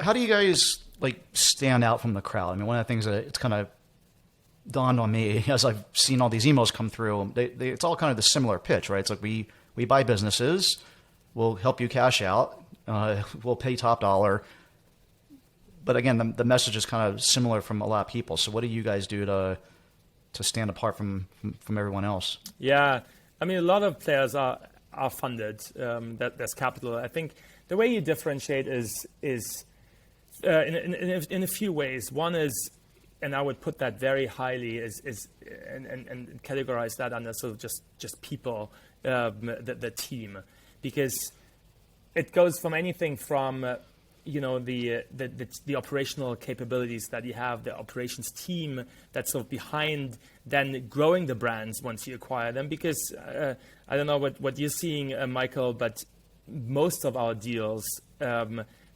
how do you guys like stand out from the crowd? I mean, one of the things that it's kind of dawned on me as I've seen all these emails come through, it's all kind of the similar pitch, right? It's like we buy businesses, we'll help you cash out, we'll pay top dollar. But again, the message is kind of similar from a lot of people. So what do you guys do to stand apart from everyone else? Yeah, I mean, a lot of players are funded. There's capital. I think the way you differentiate is in a few ways. One is, and I would put that very highly, and categorize that under sort of just people, the team, because it goes from anything from the operational capabilities that you have, the operations team that's sort of behind then growing the brands once you acquire them. Because I don't know what you're seeing, Michael, but most of our deals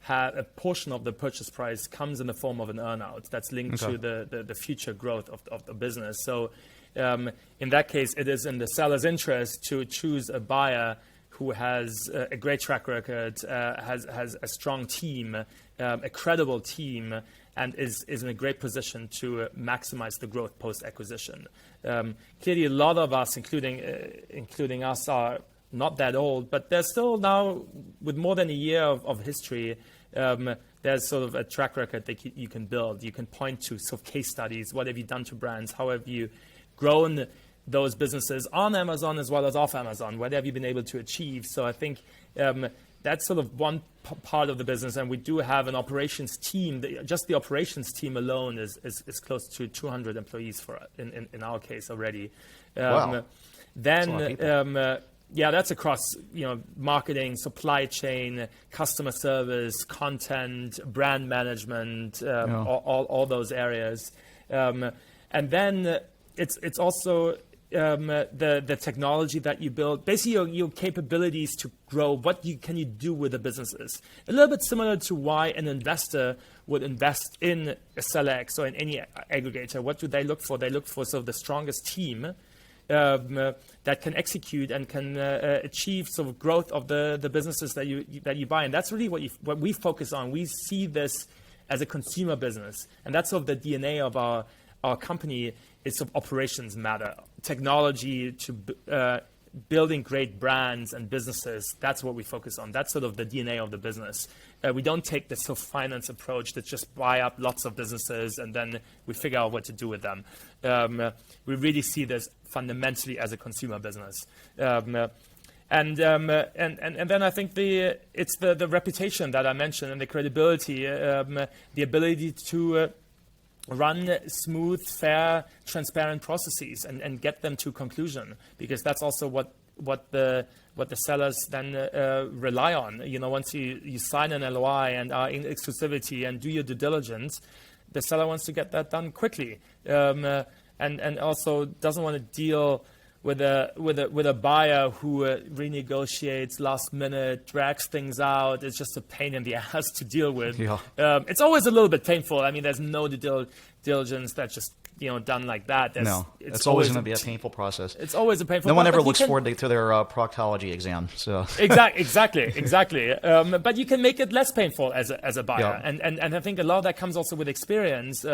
have a portion of the purchase price comes in the form of an earnout that's linked to the future growth of the business. So in that case, it is in the seller's interest to choose a buyer who has a great track record, has a strong team, a credible team, and is in a great position to maximize the growth post-acquisition. Clearly, a lot of us, including us, are not that old, but there's still now, with more than a year of history, there's sort of a track record that you can build. You can point to sort of case studies. What have you done to brands? How have you grown those businesses on Amazon as well as off Amazon? What have you been able to achieve? So I think that's sort of one part of the business. And we do have an operations team. Just the operations team alone is close to 200 employees in our case already. Wow. Then, that's across marketing, supply chain, customer service, content, brand management, all those areas. And then it's also the technology that you build, basically your capabilities to grow. What can you do with the businesses? A little bit similar to why an investor would invest in a SellerX or in any aggregator. What do they look for? They look for sort of the strongest team that can execute and can achieve sort of growth of the businesses that you buy. And that's really what we focus on. We see this as a consumer business, and that's sort of the DNA of our company. Is sort of operations matter, technology to building great brands and businesses. That's what we focus on. That's sort of the DNA of the business. We don't take the sort of finance approach that just buy up lots of businesses and then we figure out what to do with them. We really see this fundamentally as a consumer business. And then I think it's the reputation that I mentioned and the credibility, the ability to run smooth, fair, transparent processes and get them to conclusion, because that's also what the sellers then rely on. Once you sign an LOI and are in exclusivity and do your due diligence, the seller wants to get that done quickly, and also doesn't want to deal with a buyer who renegotiates last minute, drags things out. It's just a pain in the ass to deal with. Yeah. It's always a little bit painful. I mean, there's no due diligence that's just done like that. It's always going to be a painful process. It's always a painful. No one ever looks forward to their proctology exam. So exactly. But you can make it less painful as a buyer, and I think a lot of that comes also with experience.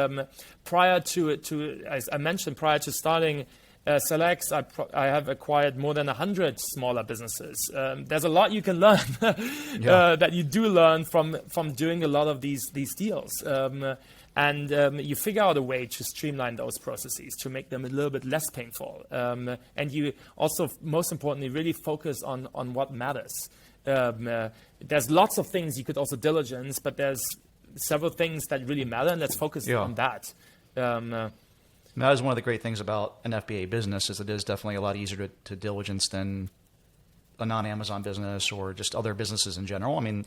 Prior to as I mentioned, prior to starting SellerX, I have acquired more than 100 smaller businesses. There's a lot you can learn that you do learn from doing a lot of these deals. And you figure out a way to streamline those processes to make them a little bit less painful. And you also, most importantly, really focus on what matters. There's lots of things you could also diligence, but there's several things that really matter, and let's focus on that. And that is one of the great things about an FBA business, is it is definitely a lot easier to diligence than a non-Amazon business or just other businesses in general. I mean,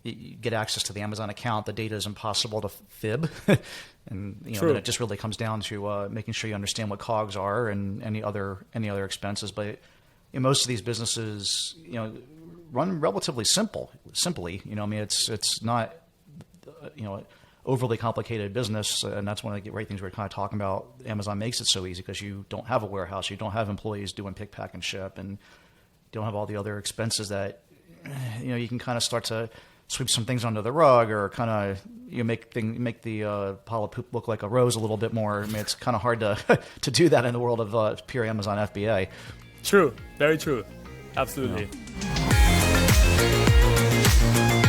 you get access to the Amazon account. The data is impossible to fib. And then it just really comes down to making sure you understand what COGS are and any other expenses. But most of these businesses, run relatively simply. I mean, it's not, overly complicated business, and that's one of the great things we're kind of talking about. Amazon makes it so easy because you don't have a warehouse, you don't have employees doing pick, pack, and ship, and you don't have all the other expenses that you can kind of start to sweep some things under the rug or kind of make the pile of poop look like a rose a little bit more. I mean, it's kind of hard to to do that in the world of pure Amazon FBA. True, very true, absolutely. Yeah.